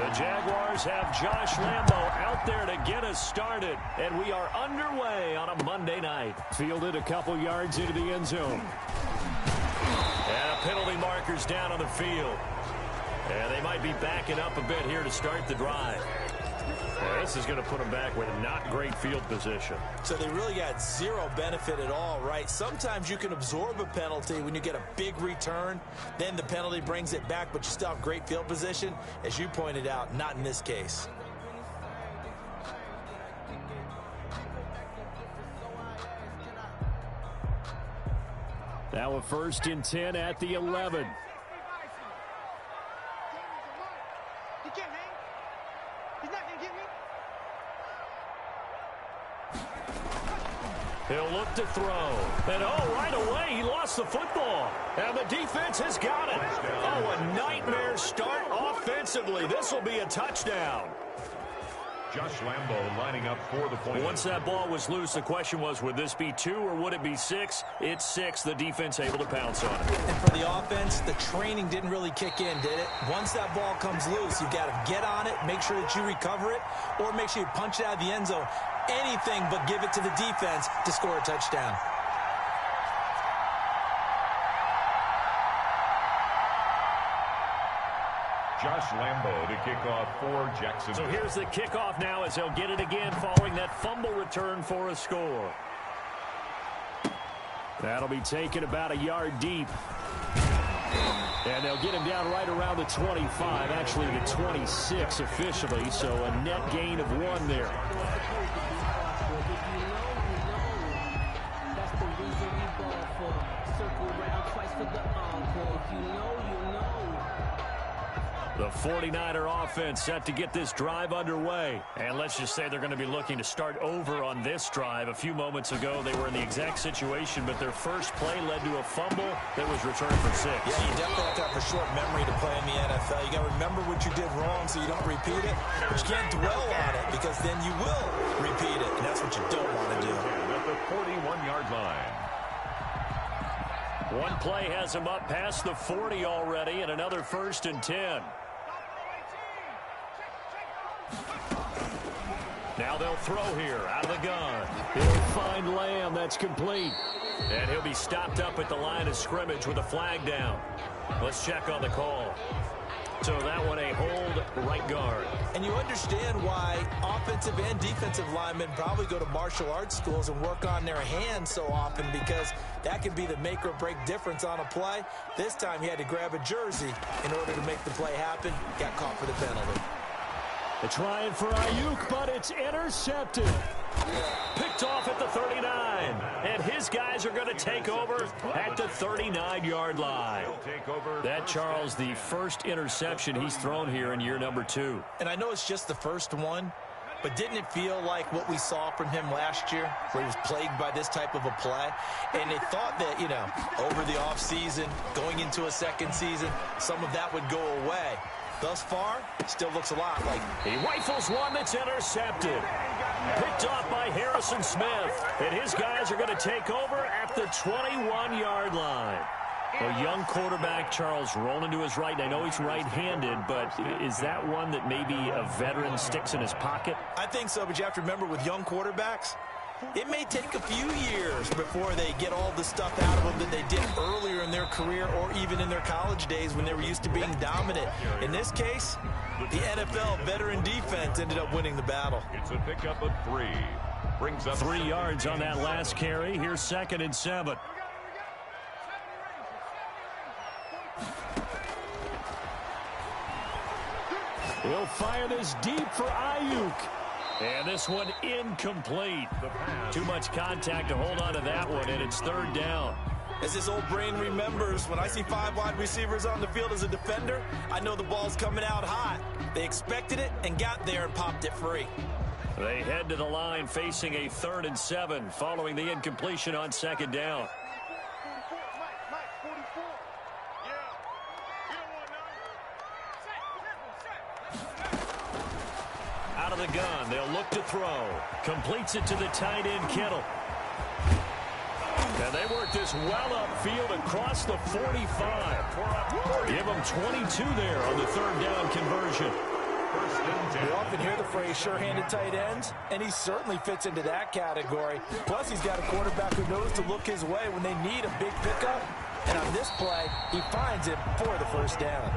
The Jaguars have Josh Lambo out there to get us started, and we are underway on a Monday night. Fielded a couple yards into the end zone. And a penalty marker's down on the field. And they might be backing up a bit here to start the drive. Well, this is going to put them back with not great field position. So they really got zero benefit at all, right? Sometimes you can absorb a penalty when you get a big return. Then the penalty brings it back, but you still have great field position. As you pointed out, not in this case. Now a 1st and 10 at the 11. He'll look to throw. And, right away, he lost the football. And the defense has got it. A nightmare start offensively. This will be a touchdown. Josh Lambo lining up for the point. Once that ball was loose, the question was, would this be 2 or would it be 6? It's 6. The defense able to pounce on it. And for the offense, the training didn't really kick in, did it? Once that ball comes loose, you've got to get on it, make sure that you recover it, or make sure you punch it out of the end zone. Anything but give it to the defense to score a touchdown. Josh Lambo to kick off for Jacksonville. So here's the kickoff now as they'll get it again following that fumble return for a score. That'll be taken about a yard deep. And they'll get him down right around the 25, actually the 26 officially, so a net gain of 1 there. The 49er offense set to get this drive underway. And let's just say they're going to be looking to start over on this drive. A few moments ago, they were in the exact situation, but their first play led to a fumble that was returned for 6. Yeah, you definitely have to have a short memory to play in the NFL. You got to remember what you did wrong so you don't repeat it. But you can't dwell on it because then you will repeat it, and that's what you don't want to do. At the 41-yard line. One play has him up past the 40 already, and another 1st and 10. Now they'll throw here out of the gun. He'll find Lamb. That's complete. And he'll be stopped up at the line of scrimmage with a flag down. Let's check on the call. So that one a hold right guard. And you understand why offensive and defensive linemen probably go to martial arts schools and work on their hands so often, because that can be the make or break difference on a play. This time he had to grab a jersey in order to make the play happen. Got caught for the penalty. They're trying for Ayuk, but it's intercepted. Picked off at the 39. And his guys are going to take over at the 39-yard line. That, Charles, the first interception he's thrown here in year number 2. And I know it's just the first one, but didn't it feel like what we saw from him last year, where he was plagued by this type of a play? And they thought that, over the offseason, going into a second season, some of that would go away. Thus far, still looks a lot like... He rifles one that's intercepted. Picked off by Harrison Smith. And his guys are going to take over at the 21-yard line. A young quarterback, Charles, rolling to his right. I know he's right-handed, but is that one that maybe a veteran sticks in his pocket? I think so, but you have to remember with young quarterbacks, it may take a few years before they get all the stuff out of them that they did earlier in their career or even in their college days when they were used to being dominant. In this case, the NFL veteran defense ended up winning the battle. It's a pickup of 3. Brings up 3 yards on that last carry. Here's 2nd and 7. He'll fire this deep for Ayuk. And this one incomplete. Too much contact to hold on to that one, and it's 3rd down. As this old brain remembers, when I see 5 wide receivers on the field as a defender, I know the ball's coming out hot. They expected it and got there and popped it free. They head to the line facing a 3rd and 7 following the incompletion on 2nd down. Out of the gun, they'll look to throw. Completes it to the tight end, Kittle. And they work this well upfield across the 45. Give them 22 there on the 3rd down conversion. We often hear the phrase sure-handed tight ends, and he certainly fits into that category. Plus, he's got a quarterback who knows to look his way when they need a big pickup. And on this play, he finds him for the first down.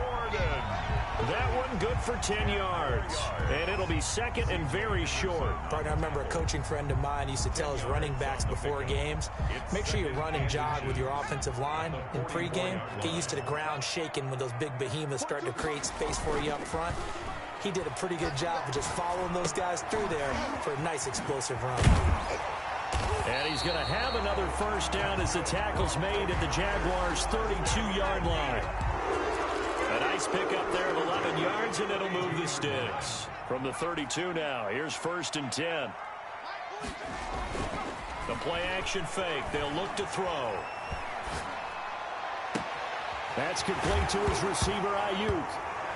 That one good for 10 yards. And it'll be second and very short. Partner, I remember a coaching friend of mine used to tell his running backs before games, make sure you run and jog with your offensive line in pregame. Get used to the ground shaking when those big behemoths start to create space for you up front. He did a pretty good job of just following those guys through there for a nice explosive run. And he's going to have another first down as the tackle's made at the Jaguars' 32-yard line. A nice pickup there of 11 yards, and it'll move the sticks. From the 32 now, here's first and 10. The play-action fake. They'll look to throw. That's complete to his receiver, Ayuk.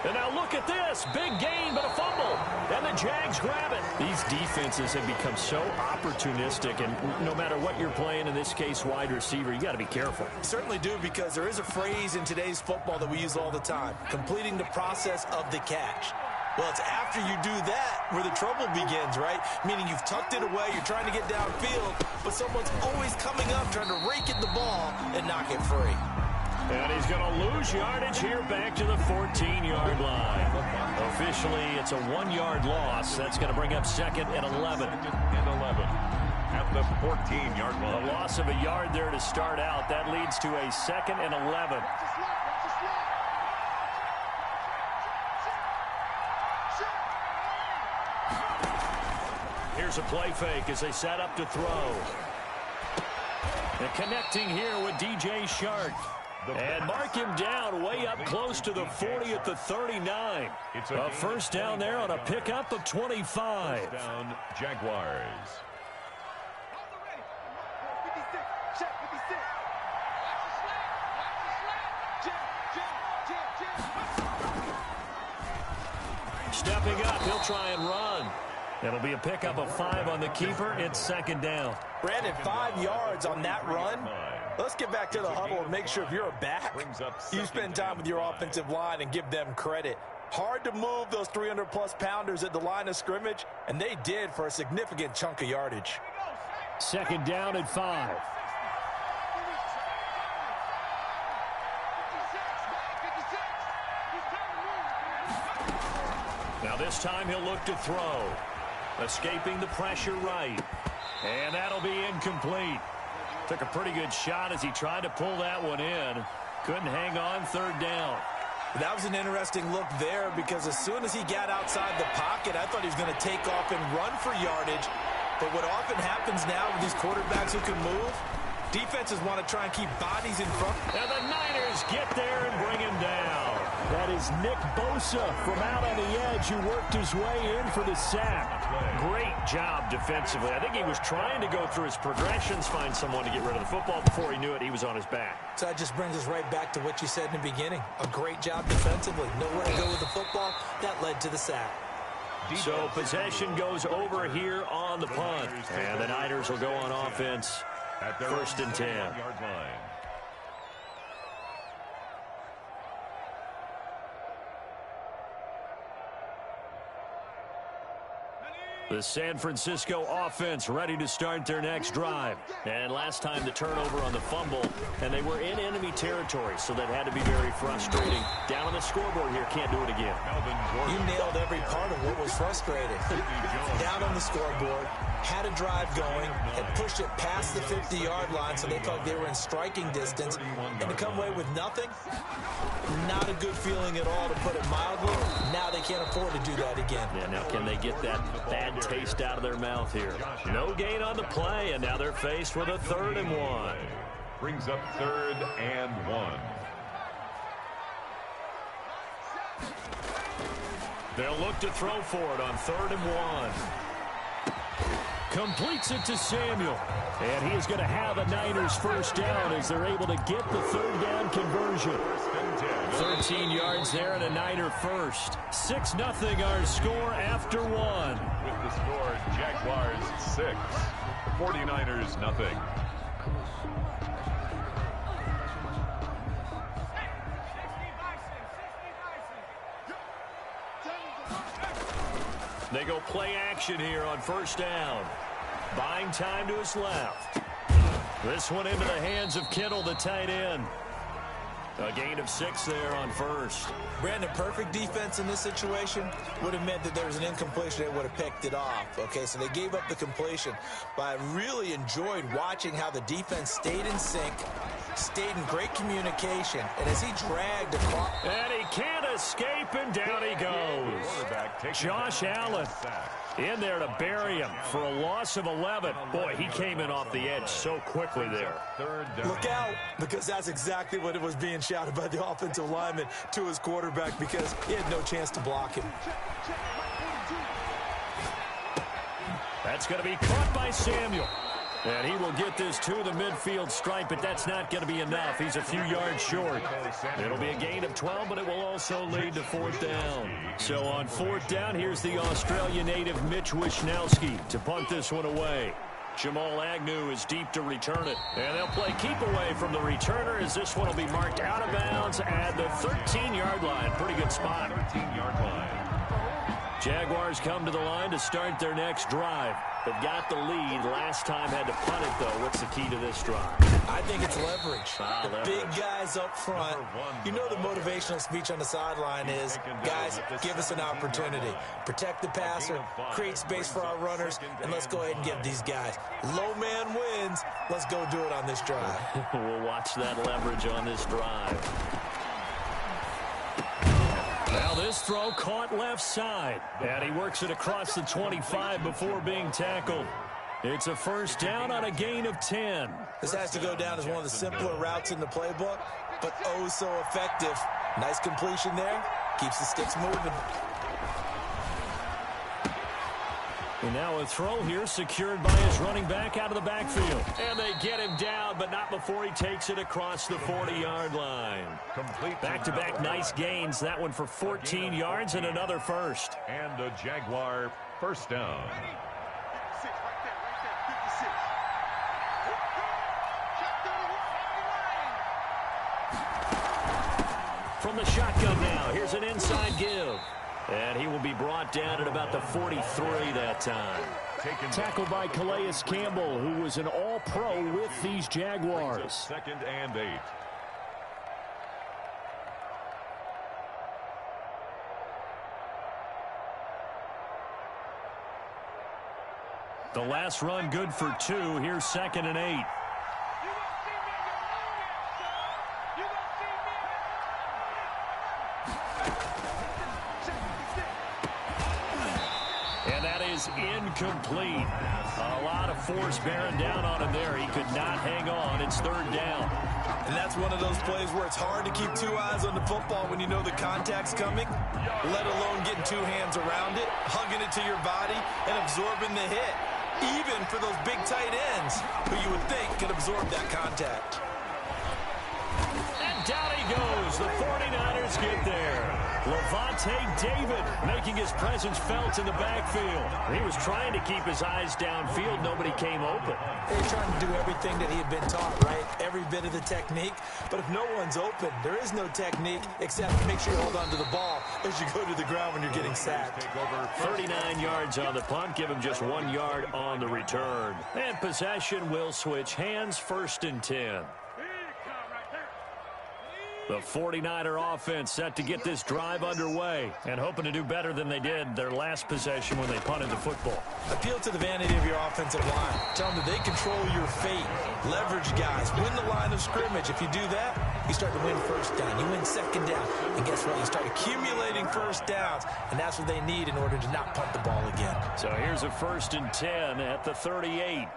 And now look at this. Big gain, but a fumble. And the Jags grab it. These defenses have become so opportunistic, and no matter what you're playing, in this case, wide receiver, you got to be careful. Certainly do, because there is a phrase in today's football that we use all the time, completing the process of the catch. Well, it's after you do that where the trouble begins, right? Meaning you've tucked it away, you're trying to get downfield, but someone's always coming up trying to rake at the ball and knock it free. And he's going to lose yardage here back to the 14-yard line. Officially, it's a 1-yard loss. That's going to bring up second and 11. At the 14-yard line. A loss of a yard there to start out. That leads to a second and 11. Here's a play fake as they set up to throw. And connecting here with DJ Shark. And mark him down way up close to the 40 at the 39. A first down there on a pickup of 25. First down, Jaguars. Stepping up, he'll try and run. It'll be a pickup of 5 on the keeper. It's second down. Brandon, 5 yards on that run. Let's get back to the huddle and make sure if you're a back, you spend time with your offensive line and give them credit. Hard to move those 300-plus pounders at the line of scrimmage, and they did for a significant chunk of yardage. Second down at 5. Now this time he'll look to throw. Escaping the pressure right. And that'll be incomplete. Took a pretty good shot as he tried to pull that one in. Couldn't hang on, third down. That was an interesting look there, because as soon as he got outside the pocket, I thought he was going to take off and run for yardage. But what often happens now with these quarterbacks who can move, defenses want to try and keep bodies in front. And the Niners get there and bring him down. That is Nick Bosa from out on the edge who worked his way in for the sack. Great job defensively. I think he was trying to go through his progressions, find someone to get rid of the football. Before he knew it, he was on his back. So that just brings us right back to what you said in the beginning. A great job defensively. Nowhere to go with the football. That led to the sack. So possession goes over here on the punt. And the Niners will go on offense. At their First and 10. Yard line. The San Francisco offense ready to start their next drive. And last time the turnover on the fumble, and they were in enemy territory, so that had to be very frustrating. Down on the scoreboard here, can't do it again. You nailed every part of what was frustrating. Down on the scoreboard, had a drive going, and pushed it past the 50-yard line, so they thought they were in striking distance. And to come away with nothing, not a good feeling at all, to put it mildly. Now they can't afford to do that again. Yeah, now can they get that bad taste out of their mouth here? No gain on the play, and now they're faced with a 3rd and 1. Brings up 3rd and 1. They'll look to throw for it on 3rd and 1. Completes it to Samuel. And he is going to have a Niners first down as they're able to get the 3rd down conversion. 13 yards there and a Niner first. 6-0 our score after 1. With the score, Jaguars 6, 49ers nothing. They go play action here on first down. Buying time to his left. This one into the hands of Kittle, the tight end. A gain of 6 there on first. Brandon, perfect defense in this situation would have meant that there was an incompletion. They would have picked it off. Okay, so they gave up the completion. But I really enjoyed watching how the defense stayed in sync, stayed in great communication, and as he dragged across. And he can't escape, and down he goes. Josh Allen in there to bury him for a loss of 11. Boy, he came in off the edge so quickly there. Look out, because that's exactly what it was being shouted by the offensive lineman to his quarterback, because he had no chance to block him. That's going to be caught by Samuel. And he will get this to the midfield stripe, but that's not going to be enough. He's a few yards short. It'll be a gain of 12, but it will also lead to 4th down. So on 4th down, here's the Australian native Mitch Wishnowsky to punt this one away. Jamal Agnew is deep to return it. And they'll play keep away from the returner as this one will be marked out of bounds at the 13-yard line. Pretty good spot. 13-yard line. Jaguars come to the line to start their next drive. They've got the lead. Last time had to punt it, though. What's the key to this drive? I think it's leverage. The big guys up front. You know the motivational speech on the sideline is, guys, give us an opportunity. Protect the passer, create space for our runners, and let's go ahead and give these guys. Low man wins. Let's go do it on this drive. We'll watch that leverage on this drive. Now this throw caught left side. And he works it across the 25 before being tackled. It's a first down on a gain of 10. This has to go down as one of the simpler routes in the playbook, but oh so effective. Nice completion there. Keeps the sticks moving. And now a throw here secured by his running back out of the backfield. And they get him down, but not before he takes it across the 40-yard line. Back-to-back nice gains. That one for 14 yards and another first. And a Jaguar first down. From the shotgun now, here's an inside give. And he will be brought down at about the 43 that time. Tackled by Calais Campbell, who was an all-pro with these Jaguars. 2nd and 8. The last run good for 2. Here's 2nd and 8. Incomplete. A lot of force bearing down on him there. He could not hang on. It's 3rd down. And that's one of those plays where it's hard to keep 2 eyes on the football when you know the contact's coming, let alone getting 2 hands around it, hugging it to your body, and absorbing the hit. Even for those big tight ends who you would think could absorb that contact. And down he goes. The 49ers get there. Levante David making his presence felt in the backfield. He was trying to keep his eyes downfield. Nobody came open. He's trying to do everything that he had been taught, right? Every bit of the technique. But if no one's open, there is no technique except make sure you hold on to the ball as you go to the ground when you're getting sacked. 39 yards on the punt. Give him just 1 yard on the return. And possession will switch hands. 1st and 10. The 49er offense set to get this drive underway and hoping to do better than they did their last possession when they punted the football. Appeal to the vanity of your offensive line. Tell them that they control your fate. Leverage guys. Win the line of scrimmage. If you do that, you start to win 1st down. You win 2nd down. And guess what? You start accumulating 1st downs. And that's what they need in order to not punt the ball again. So here's a 1st and 10 at the 38.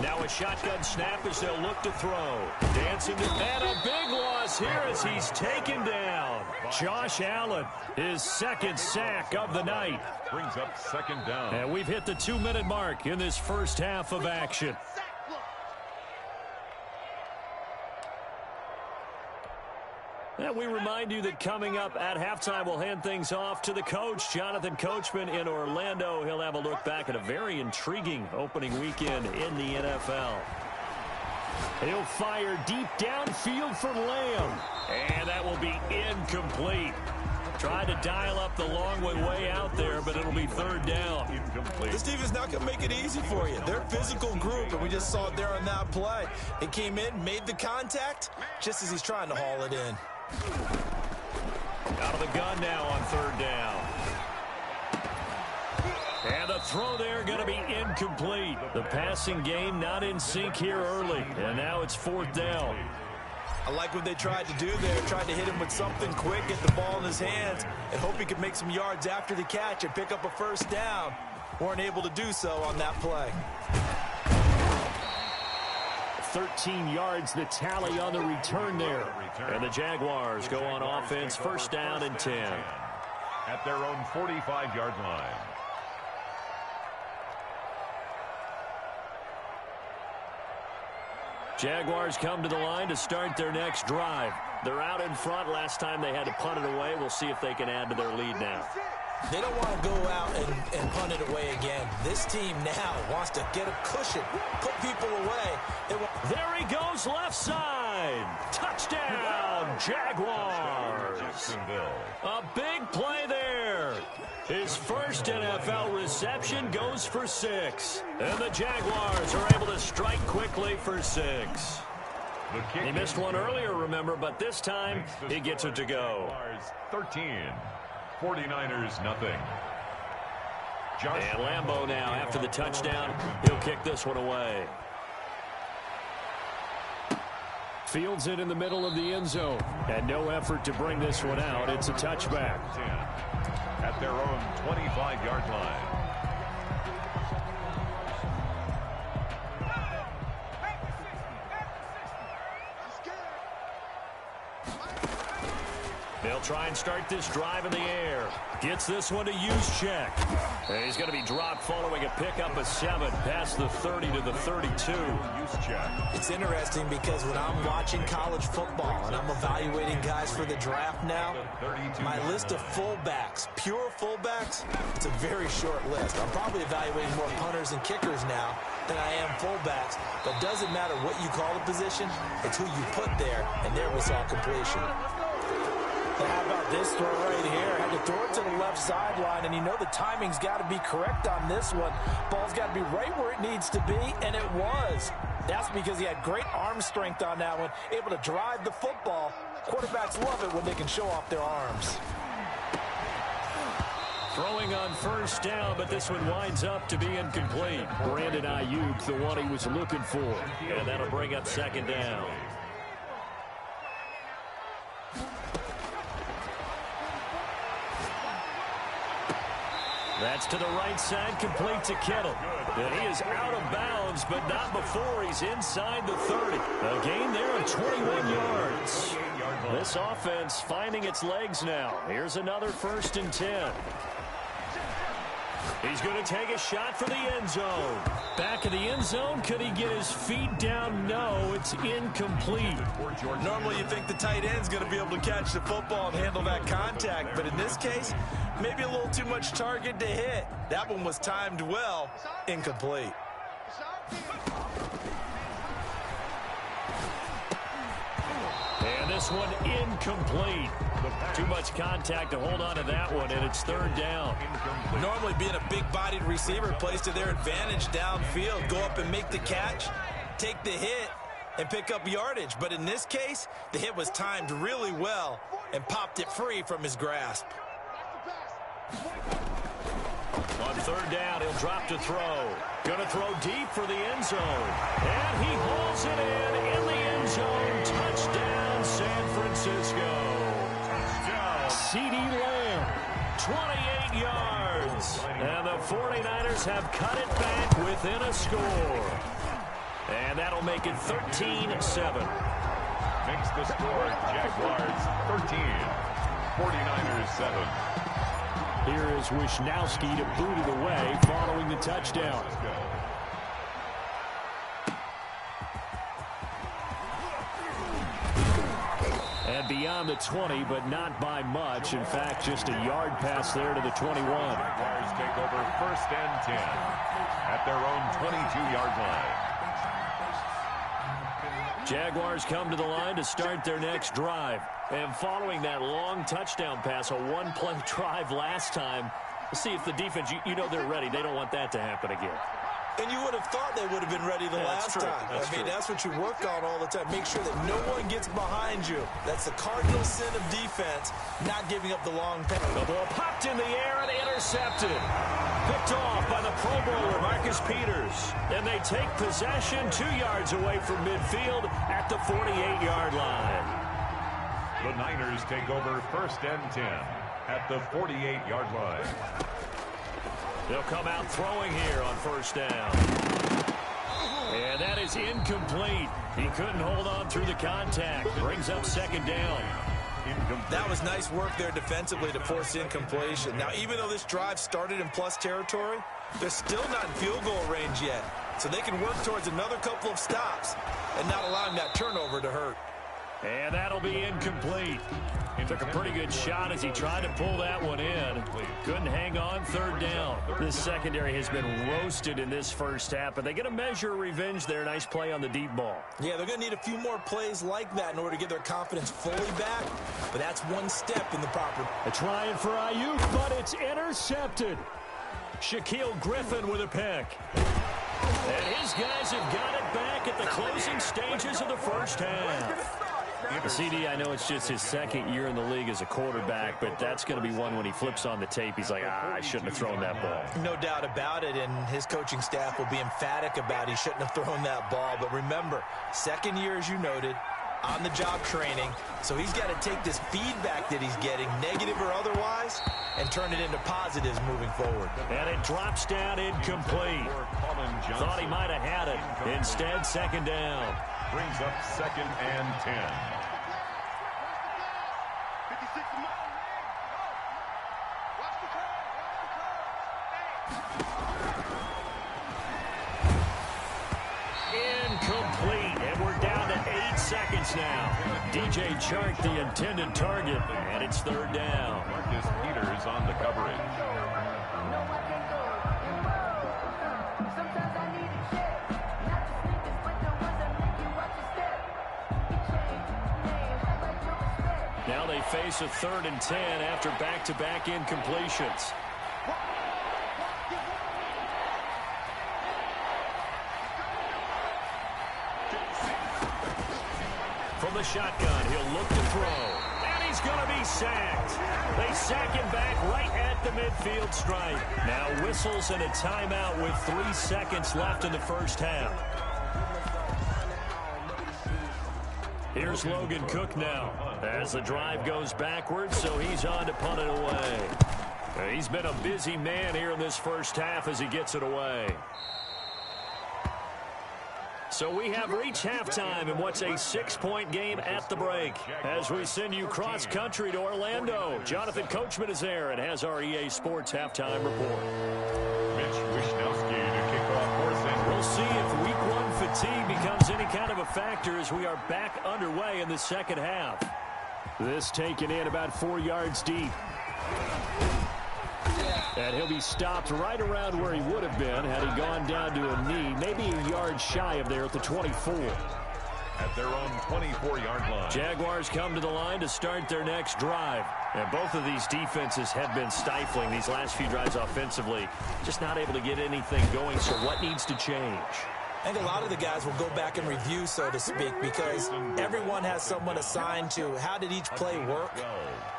Now a shotgun snap as they'll look to throw. Dancing to, and a big loss here as he's taken down. Josh Allen, his 2nd sack of the night. Brings up 2nd down. And we've hit the 2-minute mark in this first half of action. And we remind you that coming up at halftime, we'll hand things off to the coach, Jonathan Coachman in Orlando. He'll have a look back at a very intriguing opening weekend in the NFL. He'll fire deep downfield for Lamb. And that will be incomplete. Tried to dial up the long way out there, but it'll be third down. Incomplete. This defense is not going to make it easy for you. They're a physical group, and we just saw it there on that play. He came in, made the contact, just as he's trying to haul it in. Out of the gun now on third down. And the throw there going to be incomplete. The passing game not in sync here early, and now it's fourth down. I like what they tried to do there, tried to hit him with something quick, get the ball in his hands, and hope he could make some yards after the catch and pick up a first down. Weren't able to do so on that play. 13 yards the tally on the return there. And the Jaguars go on offense, first down and 10. At their own 45-yard line. Jaguars come to the line to start their next drive. They're out in front. Last time they had to punt it away. We'll see if they can add to their lead now. They don't want to go out and punt it away again. This team now wants to get a cushion, put people away. There he goes, left side. Touchdown, Jaguars. A big play there. His first NFL reception goes for 6. And the Jaguars are able to strike quickly for 6. He missed one earlier, remember, but this time he gets it to go. 13. 49ers, nothing. And Lambeau now, after the touchdown, he'll kick this one away. Fields it in the middle of the end zone. And no effort to bring this one out. It's a touchback. At their own 25-yard line. They'll try and start this drive in the air. Gets this one to Juszczyk. And he's going to be dropped following a pickup of 7 past the 30 to the 32. It's interesting because when I'm watching college football and I'm evaluating guys for the draft now, my list of fullbacks, pure fullbacks, it's a very short list. I'm probably evaluating more punters and kickers now than I am fullbacks. But it doesn't matter what you call the position, it's who you put there, and there we saw completion. How about this throw right here? Had to throw it to the left sideline, and you know the timing's got to be correct on this one. Ball's got to be right where it needs to be, and it was. That's because he had great arm strength on that one, able to drive the football. Quarterbacks love it when they can show off their arms. Throwing on first down, but this one winds up to be incomplete. Brandon Ayuk, the one he was looking for, and that'll bring up second down. That's to the right side, complete to Kittle. And he is out of bounds, but not before he's inside the 30. A gain there of 21 yards. This offense finding its legs now. Here's another 1st and 10. He's going to take a shot for the end zone. Back of the end zone. Could he get his feet down? No, it's incomplete. Normally you think the tight end's going to be able to catch the football and handle that contact, but in this case, maybe a little too much target to hit. That one was timed well. Incomplete. And this one incomplete. Too much contact to hold on to that one, and it's third down. Normally being a big-bodied receiver plays to their advantage downfield. Go up and make the catch, take the hit, and pick up yardage. But in this case, the hit was timed really well and popped it free from his grasp. On third down, he'll drop to throw. Going to throw deep for the end zone. And he hauls it in the end zone. Touchdown, San Francisco. CeeDee Lamb, 28 yards. And the 49ers have cut it back within a score. And that'll make it 13-7. Makes the score Jaguars 13, 49ers 7. Here is Wishnowski to boot it away following the touchdown. And beyond the 20, but not by much. In fact, just a yard pass there to the 21. Jaguars take over 1st and 10 at their own 22-yard line. Jaguars come to the line to start their next drive. And following that long touchdown pass, a one-play drive last time, let's see if the defense, you know they're ready. They don't want that to happen again. And you would have thought they would have been ready the last time. That's what you work on all the time. Make sure that no one gets behind you. That's the cardinal sin of defense, not giving up the long pass. The ball popped in the air and intercepted. Picked off by the Pro Bowler, Marcus Peters. And they take possession 2 yards away from midfield at the 48-yard line. The Niners take over 1st and 10 at the 48-yard line. They'll come out throwing here on 1st down. And that is incomplete. He couldn't hold on through the contact. Brings up 2nd down. That was nice work there defensively to force incompletion. Now, even though this drive started in plus territory, they're still not in field goal range yet. So they can work towards another couple of stops and not allowing that turnover to hurt. And that'll be incomplete. He took a pretty good shot as he tried to pull that one in. Couldn't hang on 3rd down. This secondary has been roasted in this first half, but they get a measure of revenge there. Nice play on the deep ball. Yeah, they're going to need a few more plays like that in order to get their confidence fully back, but that's one step in the proper. They're trying for Ayuk, but it's intercepted. Shaquille Griffin with a pick. And his guys have got it back at the closing stages of the first half. CD, I know it's just his 2nd year in the league as a quarterback, but that's going to be one when he flips on the tape. He's like, I shouldn't have thrown that ball. No doubt about it, and his coaching staff will be emphatic about he shouldn't have thrown that ball. But remember, 2nd year, as you noted, on-the-job training, so he's got to take this feedback that he's getting, negative or otherwise, and turn it into positives moving forward. And it drops down incomplete. Thought he might have had it. Instead, 2nd down. Brings up 2nd and 10. Incomplete, and we're down to 8 seconds now. DJ Chark, the intended target, and it's 3rd down. Marcus Peters on the coverage. Now they face a 3rd and 10 after back-to-back incompletions. From the shotgun, he'll look to throw. And he's going to be sacked. They sack him back right at the midfield stripe. Now whistles and a timeout with 3 seconds left in the first half. Here's Logan Cook now as the drive goes backwards, so he's on to punt it away. He's been a busy man here in this first half as he gets it away. So we have reached halftime in what's a 6-point game at the break. As we send you cross-country to Orlando, Jonathan Coachman is there and has our EA Sports halftime report. Mitch Wishnowsky to kick off for Central. We'll see if Week 1 fatigue becomes any kind of a factor as we are back underway in the second half. This taken in about 4 yards deep. And he'll be stopped right around where he would have been had he gone down to a knee, maybe a yard shy of there at the 24. At their own 24-yard line. Jaguars come to the line to start their next drive. And both of these defenses have been stifling these last few drives offensively. Just not able to get anything going, so what needs to change? I think a lot of the guys will go back and review, so to speak, because everyone has someone assigned to how did each play work.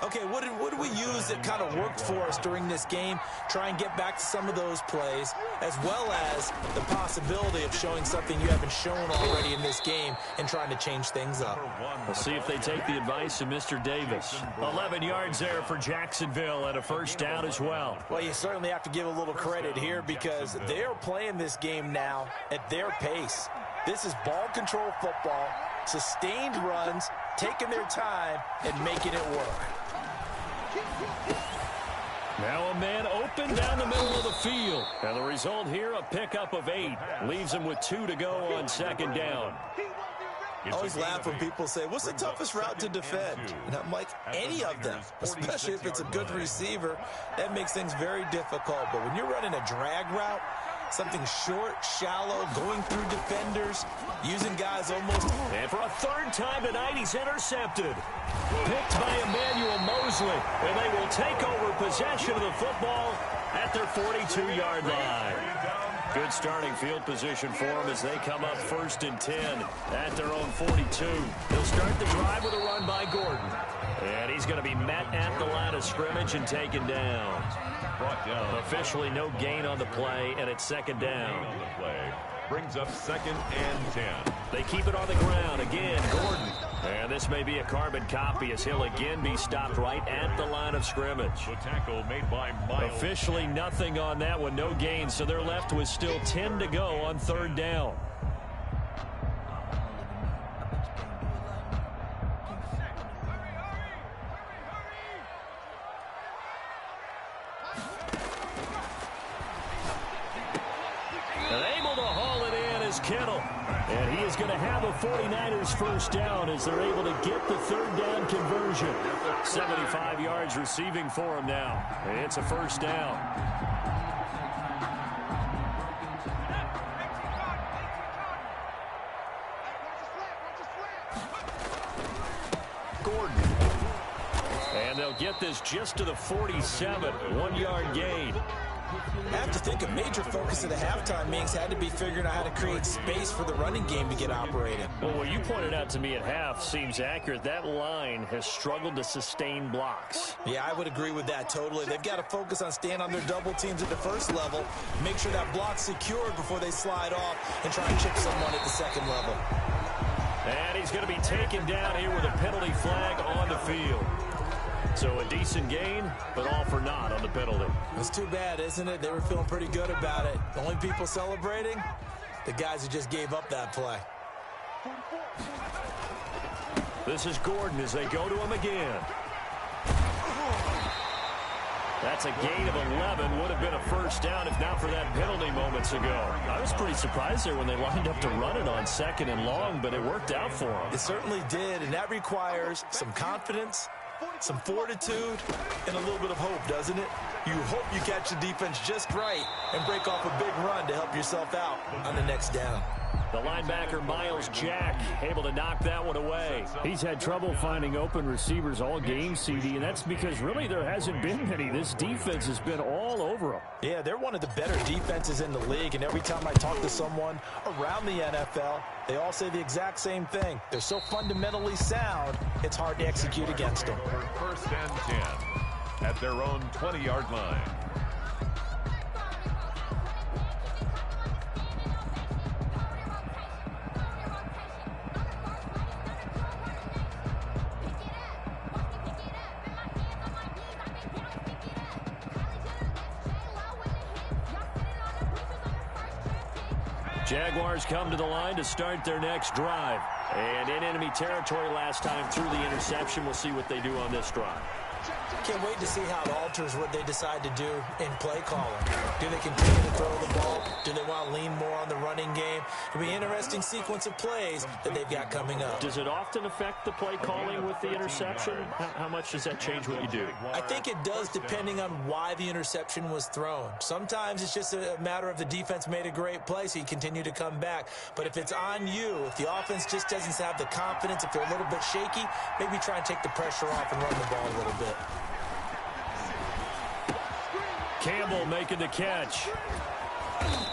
Okay, what did we use that kind of worked for us during this game? Try and get back to some of those plays, as well as the possibility of showing something you haven't shown already in this game and trying to change things up. We'll see if they take the advice of Mr. Davis. 11 yards there for Jacksonville and a first down as well. Well, you certainly have to give a little credit here because they are playing this game now at their pace. This is ball control football, sustained runs, taking their time, and making it work. Now a man open down the middle of the field. And the result here, a pickup of 8. Leaves him with 2 to go on second down. I always laugh when people say, what's the toughest route to defend? And I'm like, any of them, especially if it's a good receiver. That makes things very difficult. But when you're running a drag route, Something short, shallow, going through defenders, using guys almost. And for a third time tonight, he's intercepted. Picked by Emmanuel Mosley. And they will take over possession of the football at their 42-yard line. Good starting field position for them as they come up 1st and 10 at their own 42. They'll start the drive with a run by Gordon. And he's going to be met at the line of scrimmage and taken down. Brought down. Officially no gain on the play, and it's 2nd down. On the play. Brings up 2nd and 10. They keep it on the ground. Again, Gordon. And this may be a carbon copy as he'll again be stopped right at the line of scrimmage. The tackle made by Miles. Officially nothing on that one, no gain, so they're left with still 10 to go on 3rd down. And able to haul it in is Kittle. And he is going to have a 49ers first down as they're able to get the 3rd down conversion. 75 yards receiving for him now. It's a first down. Gordon. And they'll get this just to the 47. 1-yard gain. I have to think a major focus of the halftime meetings had to be figuring out how to create space for the running game to get operating. Well, what you pointed out to me at half seems accurate. That line has struggled to sustain blocks. Yeah, I would agree with that totally. They've got to focus on staying on their double teams at the first level, make sure that block's secured before they slide off and try and chip someone at the 2nd level. And he's going to be taken down here with a penalty flag on the field. So a decent gain, but all for naught on the penalty. It's too bad, isn't it? They were feeling pretty good about it. The only people celebrating, the guys who just gave up that play. This is Gordon as they go to him again. That's a gain of 11. Would have been a first down if not for that penalty moments ago. I was pretty surprised there when they lined up to run it on 2nd and long, but it worked out for them. It certainly did, and that requires some confidence, some fortitude, and a little bit of hope, doesn't it? You hope you catch the defense just right and break off a big run to help yourself out on the next down. The linebacker, Miles Jack, able to knock that one away. He's had trouble finding open receivers all game, CD, and that's because really there hasn't been many. This defense has been all over them. Yeah, they're one of the better defenses in the league, and every time I talk to someone around the NFL, they all say the exact same thing. They're so fundamentally sound, it's hard to execute against them. 1st and 10 at their own 20-yard line. Jaguars come to the line to start their next drive. And in enemy territory last time through the interception. We'll see what they do on this drive. Can't wait to see how it alters what they decide to do in play calling. Do they continue to throw the ball? Do they want to lean more on the running game? It'll be an interesting sequence of plays that they've got coming up. Does it often affect the play calling with the interception? How much does that change what you do? I think it does depending on why the interception was thrown. Sometimes it's just a matter of the defense made a great play, so you continue to come back. But if it's on you, if the offense just doesn't have the confidence, if they're a little bit shaky, maybe try and take the pressure off and run the ball a little bit. Campbell making the catch.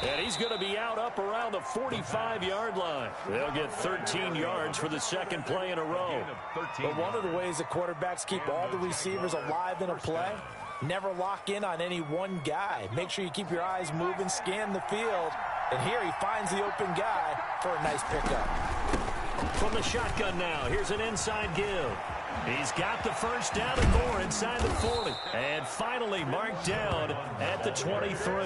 And he's going to be out up around the 45-yard line. They'll get 13 yards for the 2nd play in a row. But one of the ways that quarterbacks keep all the receivers alive in a play, never lock in on any one guy. Make sure you keep your eyes moving, scan the field. And here he finds the open guy for a nice pickup. From the shotgun now, here's an inside give. He's got the first down and more inside the 40. And finally marked down at the 23.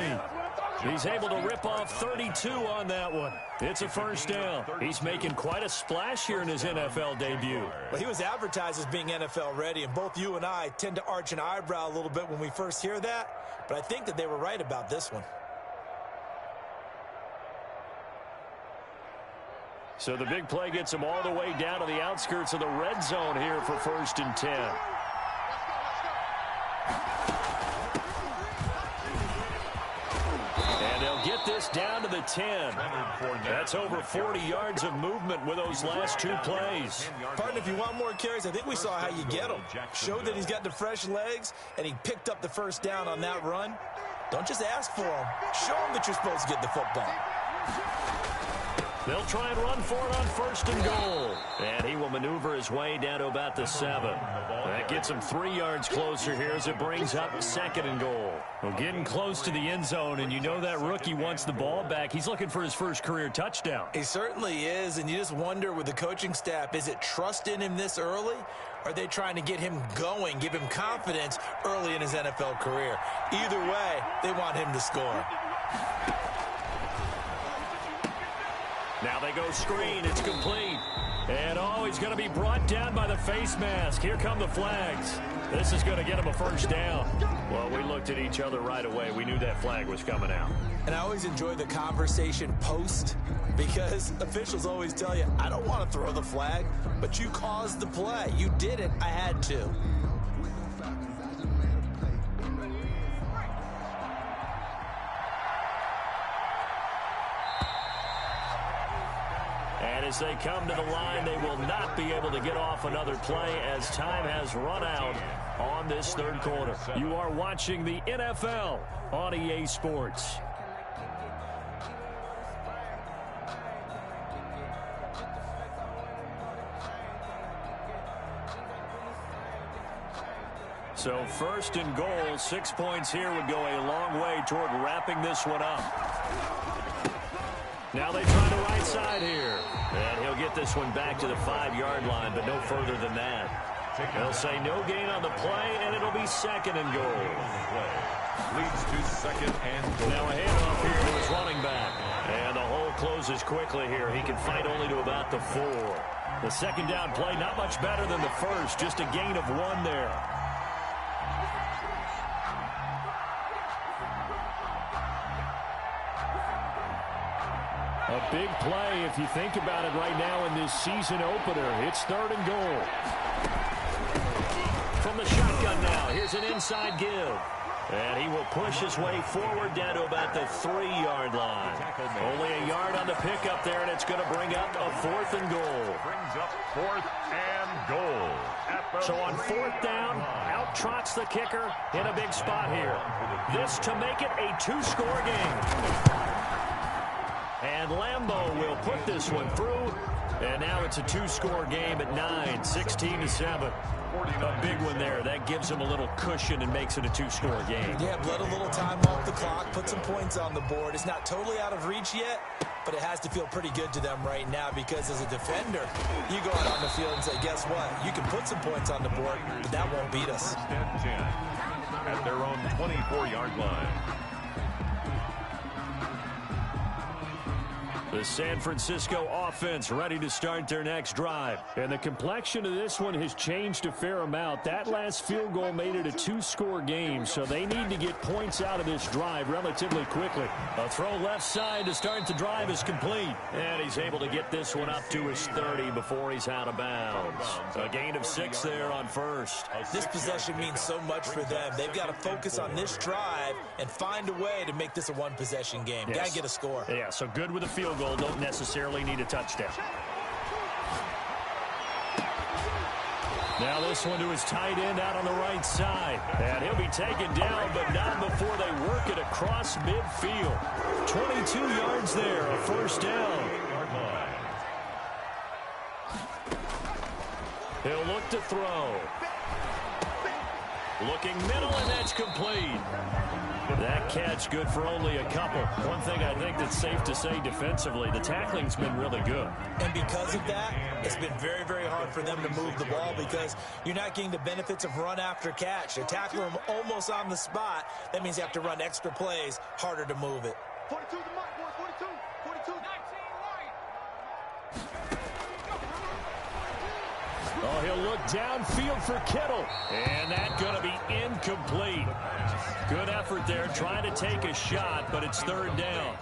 He's able to rip off 32 on that one. It's a first down. He's making quite a splash here in his NFL debut. Well, he was advertised as being NFL ready, and both you and I tend to arch an eyebrow a little bit when we first hear that. But I think that they were right about this one. So the big play gets him all the way down to the outskirts of the red zone here for 1st and 10. And they'll get get this down to the 10. That's over 40 yards of movement with those last 2 plays. Pardon, if you want more carries, I think we saw how you get them. Showed that he's got the fresh legs, and he picked up the first down on that run. Don't just ask for them. Show them that you're supposed to get the football. They'll try and run for it on 1st and goal. And he will maneuver his way down to about the 7. That gets him 3 yards closer here as it brings up 2nd and goal. Well, getting close to the end zone, and you know that rookie wants the ball back. He's looking for his first career touchdown. He certainly is, and you just wonder with the coaching staff, is it trust in him this early? Or are they trying to get him going, give him confidence early in his NFL career? Either way, they want him to score. Now they go screen. It's complete. And, he's going to be brought down by the face mask. Here come the flags. This is going to get him a first down. Well, we looked at each other right away. We knew that flag was coming out. And I always enjoy the conversation post because officials always tell you, I don't want to throw the flag, but you caused the play. You did it. I had to. And as they come to the line, they will not be able to get off another play as time has run out on this 3rd quarter. You are watching the NFL on EA Sports. So 1st and goal, 6 points here would go a long way toward wrapping this one up. Now they try the right side here. And he'll get this one back to the 5-yard line, but no further than that. They'll say no gain on the play, and it'll be 2nd and goal. Leads to 2nd and goal. Now a handoff here to his running back. And the hole closes quickly here. He can fight only to about the 4. The 2nd down play, not much better than the first. Just a gain of 1 there. A big play if you think about it right now in this season opener. It's 3rd and goal. From the shotgun now, here's an inside give. And he will push his way forward down to about the 3-yard line. Only a yard on the pickup there, and it's going to bring up a 4th and goal. Brings up 4th and goal. So on 4th down, out trots the kicker in a big spot here. This to make it a 2-score game. And Lambeau will put this one through. And now it's a 2-score game at 9, 16-7. A big one there. That gives them a little cushion and makes it a 2-score game. Yeah, let a little time off the clock, put some points on the board. It's not totally out of reach yet, but it has to feel pretty good to them right now because as a defender, you go out on the field and say, guess what? You can put some points on the board, but that won't beat us. 10 at their own 24-yard line. The San Francisco offense ready to start their next drive. And the complexion of this one has changed a fair amount. That last field goal made it a 2-score game, so they need to get points out of this drive relatively quickly. A throw left side to start the drive is complete. And he's able to get this one up to his 30 before he's out of bounds. A gain of 6 there on 1st. This possession means so much for them. They've got to focus on this drive and find a way to make this a 1-possession game. Yes. Got to get a score. Yeah, so good with a field goal. Don't necessarily need a touchdown. Now this one to his tight end out on the right side. And he'll be taken down, but not before they work it across midfield. 22 yards there, a 1st down. He'll look to throw. Looking middle, and that's complete. That catch good for only a couple. One thing I think that's safe to say defensively, the tackling's been really good. And because of that, it's been very, very hard for them to move the ball because you're not getting the benefits of run after catch. They tackle them almost on the spot. That means you have to run extra plays, harder to move it. 42 to the mark, boy, 42, 42. 19 right. Oh, he'll look downfield for Kittle. And that's going to be incomplete. Good effort there, trying to take a shot, but it's 3rd down.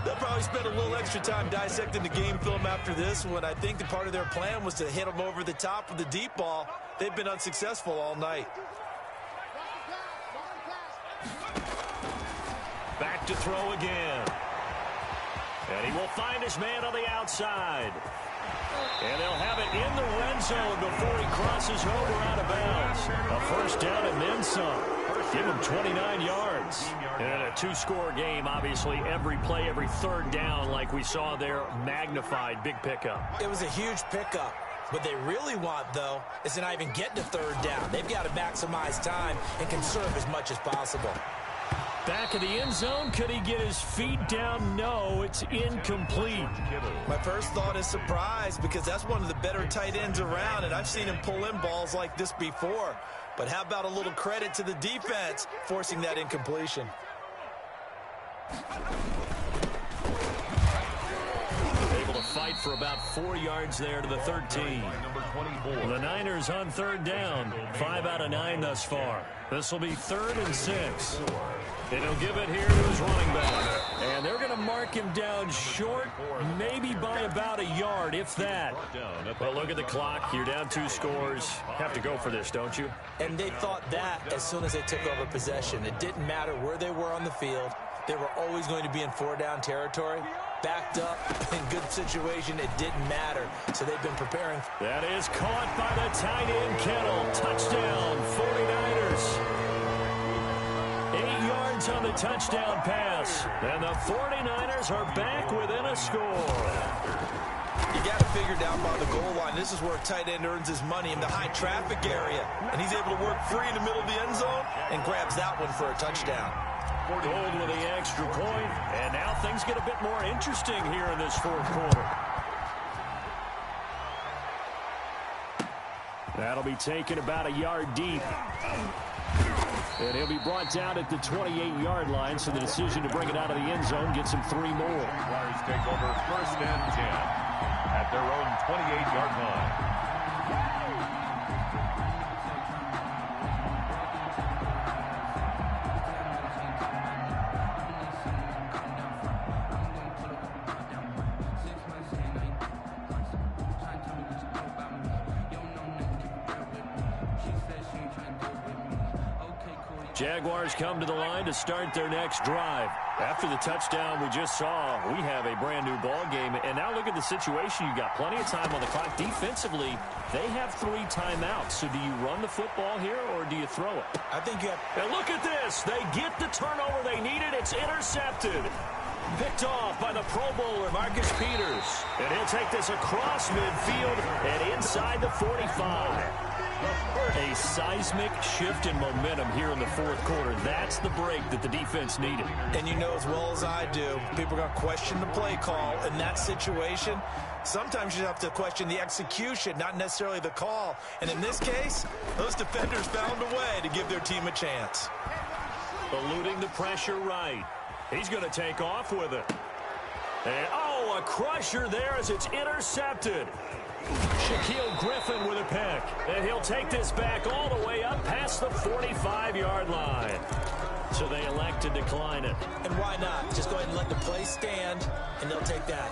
They'll probably spend a little extra time dissecting the game film after this one. I think that part of their plan was to hit them over the top of the deep ball. They've been unsuccessful all night. Back to throw again. And he will find his man on the outside. And they'll have it in the red zone before he crosses over out of bounds. A first down and then some. Give him 29 yards. And in a two-score game, obviously, every play, every third down, like we saw there, magnified, big pickup. It was a huge pickup. What they really want, though, is to not even get to third down. They've got to maximize time and conserve as much as possible. Back of the end zone, could he get his feet down? No, it's incomplete. My first thought is surprise, because that's one of the better tight ends around, and I've seen him pull in balls like this before. But how about a little credit to the defense forcing that incompletion? Able to fight for about 4 yards there to the 13. The Niners on third down. 5 out of 9 thus far. This will be 3rd and 6. And he'll give it here to his running back. And they're going to mark him down short, maybe by about a yard, if that. Well, look at the clock. You're down 2 scores. Have to go for this, don't you? And they thought that as soon as they took over possession. It didn't matter where they were on the field. They were always going to be in 4-down territory. Backed up, in good situation, it didn't matter. So they've been preparing. That is caught by the tight end, Kittle. Touchdown, 49ers. 8 yards on the touchdown pass. And the 49ers are back within a score. You got to figure down by the goal line. This is where a tight end earns his money in the high traffic area. And he's able to work free in the middle of the end zone and grabs that one for a touchdown. Gold with the extra point. And now things get a bit more interesting here in this fourth quarter. That'll be taken about a yard deep. And he'll be brought down at the 28-yard line, so the decision to bring it out of the end zone gets him 3 more. Jaguars take over 1st and 10 at their own 28-yard line. Jaguars come to the line to start their next drive. After the touchdown we just saw, we have a brand new ball game. And now look at the situation. You got plenty of time on the clock. Defensively, they have 3 timeouts. So do you run the football here or do you throw it? I think you have. And look at this. They get the turnover they needed. It's intercepted. Picked off by the Pro Bowler, Marcus Peters. And he'll take this across midfield and inside the 45. A seismic shift in momentum here in the fourth quarter. That's the break that the defense needed. And you know as well as I do, people are going to question the play call in that situation. Sometimes you have to question the execution, not necessarily the call. And in this case, those defenders found a way to give their team a chance. Eluding the pressure right. He's going to take off with it. And, oh, a crusher there as it's intercepted. Shaquille Griffin with a pick. And he'll take this back all the way up past the 45-yard line. So they elect to decline it. And why not? Just go ahead and let the play stand, and they'll take that.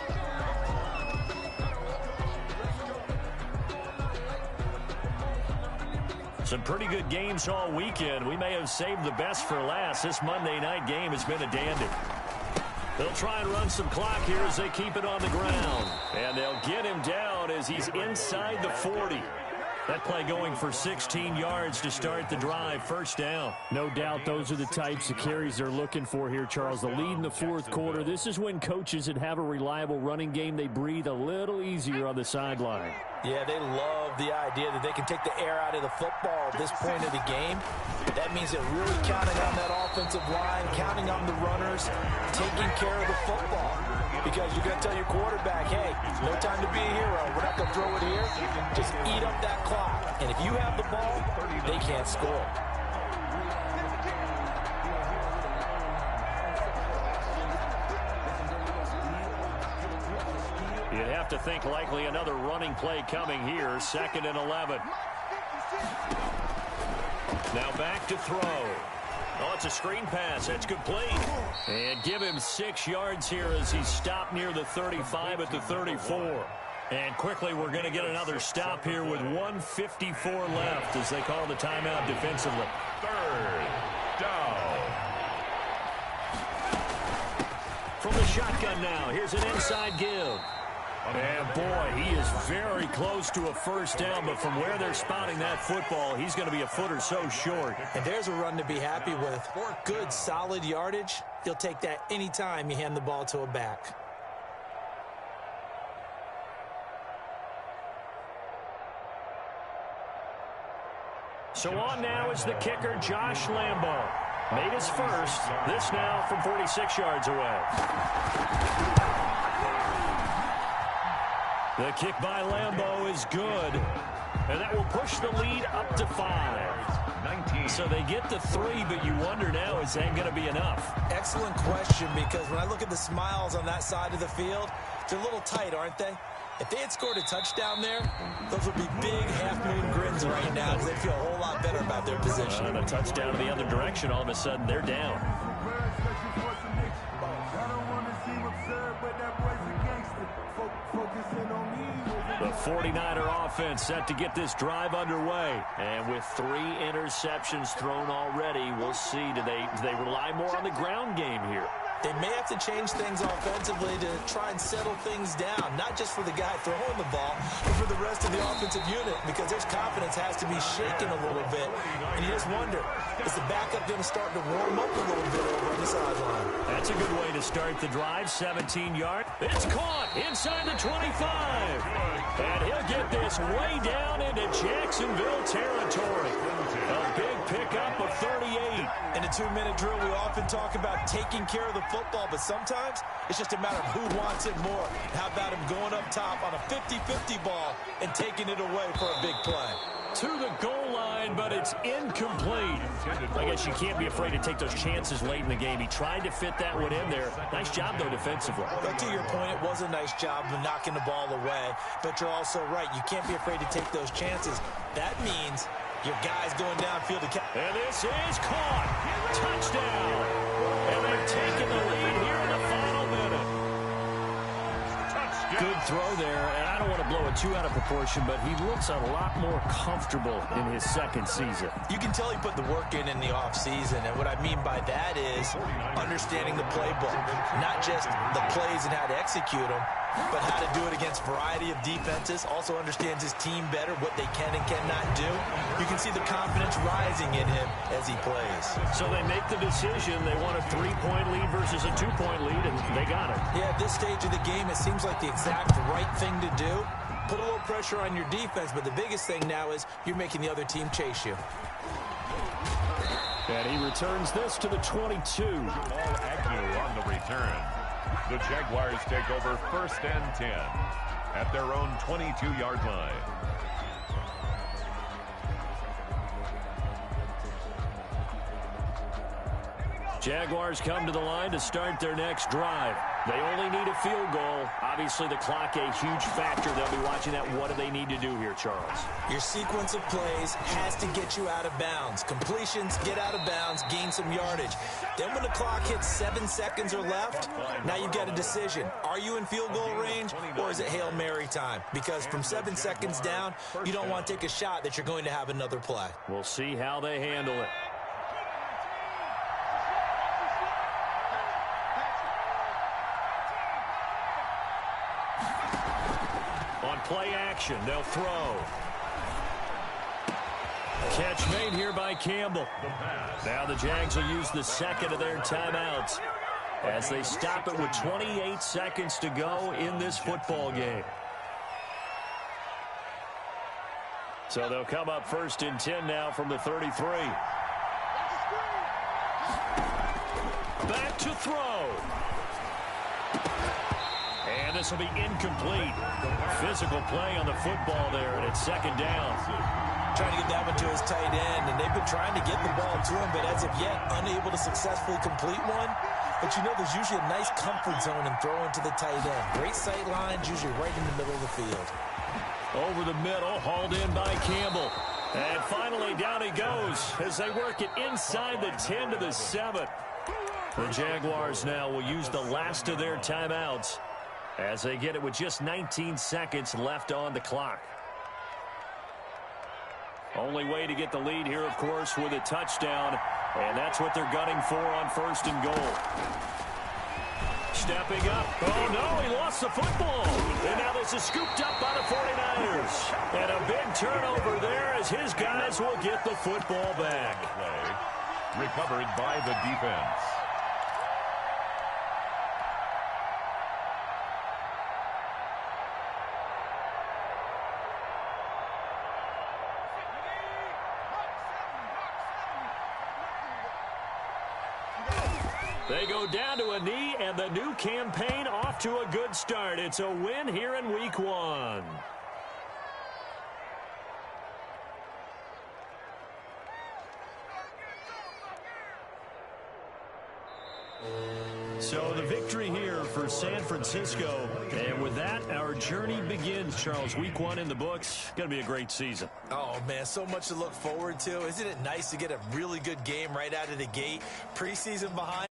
Some pretty good games all weekend. We may have saved the best for last. This Monday night game has been a dandy. They'll try and run some clock here as they keep it on the ground. And they'll get him down as he's inside the 40. That play going for 16 yards to start the drive. First down. No doubt those are the types of carries they're looking for here, Charles. The lead in the fourth quarter. This is when coaches that have a reliable running game, they breathe a little easier on the sideline. Yeah, they love the idea that they can take the air out of the football at this point of the game. That means they're really counting on that offensive line, counting on the runners, taking care of the football. Because you're going to tell your quarterback, hey, no time to be a hero. We're not going to throw it here. Just eat up that clock. And if you have the ball, they can't score. You'd have to think likely another running play coming here. 2nd and 11. Now back to throw. Oh, it's a screen pass. That's complete. And give him 6 yards here as he's stopped near the 35 at the 34. And quickly we're going to get another stop here with 1:54 left as they call the timeout defensively. 3rd down. From the shotgun now, here's an inside give. And boy, he is very close to a first down, but from where they're spotting that football, he's going to be a foot or so short. And there's a run to be happy with. Good, solid yardage. You'll take that anytime you hand the ball to a back. So on now is the kicker, Josh Lambo. Made his first. This now from 46 yards away. The kick by Lambo is good. And that will push the lead up to 5. 19. So they get to 3, but you wonder now, is that going to be enough? Excellent question, because when I look at the smiles on that side of the field, they're a little tight, aren't they? If they had scored a touchdown there, those would be big half-moon grins right now because they feel a whole lot better about their position. And a touchdown in the other direction, all of a sudden they're down. The 49er offense set to get this drive underway. And with 3 interceptions thrown already, we'll see. Do they rely more on the ground game here? They may have to change things offensively to try and settle things down, not just for the guy throwing the ball, but for the rest of the offensive unit, because their confidence has to be shaken a little bit. And you just wonder, is the backup going to start to warm up a little bit over on the sideline? That's a good way to start the drive, 17 yards. It's caught inside the 25. And he'll get this way down into Jacksonville territory. A big pickup of 38. In a 2-minute drill, we often talk about taking care of the football, but sometimes it's just a matter of who wants it more. How about him going up top on a 50-50 ball and taking it away for a big play? To the goal line, but it's incomplete. I guess you can't be afraid to take those chances late in the game. He tried to fit that one in there. Nice job, though, defensively. But to your point, it was a nice job of knocking the ball away. But you're also right. You can't be afraid to take those chances. That means your guy's going downfield to catch. And this is caught. Touchdown. And they've taken the lead here in the final minute. Good throw there, and I don't want to blow it too out of proportion, but he looks a lot more comfortable in his second season. You can tell he put the work in the offseason, and what I mean by that is understanding the playbook, not just the plays and how to execute them, but how to do it against a variety of defenses. Also understands his team better, what they can and cannot do. You can see the confidence rising in him as he plays. So they make the decision. They want a 3-point lead versus a 2-point lead, and they got it. Yeah, at this stage of the game, it seems like the exact right thing to do. Put a little pressure on your defense, but the biggest thing now is you're making the other team chase you. And he returns this to the 22. All Agnew on the return. The Jaguars take over 1st and 10 at their own 22-yard line. Jaguars come to the line to start their next drive. They only need a field goal. Obviously, the clock a huge factor. They'll be watching that. What do they need to do here, Charles? Your sequence of plays has to get you out of bounds. Completions, get out of bounds, gain some yardage. Then when the clock hits 7 seconds or left, now you've got a decision. Are you in field goal range, or is it Hail Mary time? Because from 7 seconds down, you don't want to take a shot that you're going to have another play. We'll see how they handle it. Play action. They'll throw. Catch made here by Campbell. Now the Jags will use the second of their timeouts as they stop it with 28 seconds to go in this football game. So they'll come up 1st and 10 now from the 33. Back to throw. And this will be incomplete. Physical play on the football there, and it's 2nd down. Trying to get that one to his tight end, and they've been trying to get the ball to him, but as of yet, unable to successfully complete one. But you know there's usually a nice comfort zone in throwing to the tight end. Great sight lines, usually right in the middle of the field. Over the middle, hauled in by Campbell. And finally, down he goes as they work it inside the 10 to the 7. The Jaguars now will use the last of their timeouts as they get it with just 19 seconds left on the clock. Only way to get the lead here, of course, with a touchdown, and that's what they're gunning for on 1st and goal. Stepping up. Oh, no, he lost the football. And now this is scooped up by the 49ers. And a big turnover there as his guys will get the football back. Play recovered by the defense. They go down to a knee, and the new campaign off to a good start. It's a win here in Week 1. So the victory here for San Francisco. And with that, our journey begins, Charles. Week 1 in the books. Going to be a great season. Oh, man, so much to look forward to. Isn't it nice to get a really good game right out of the gate? Preseason behind.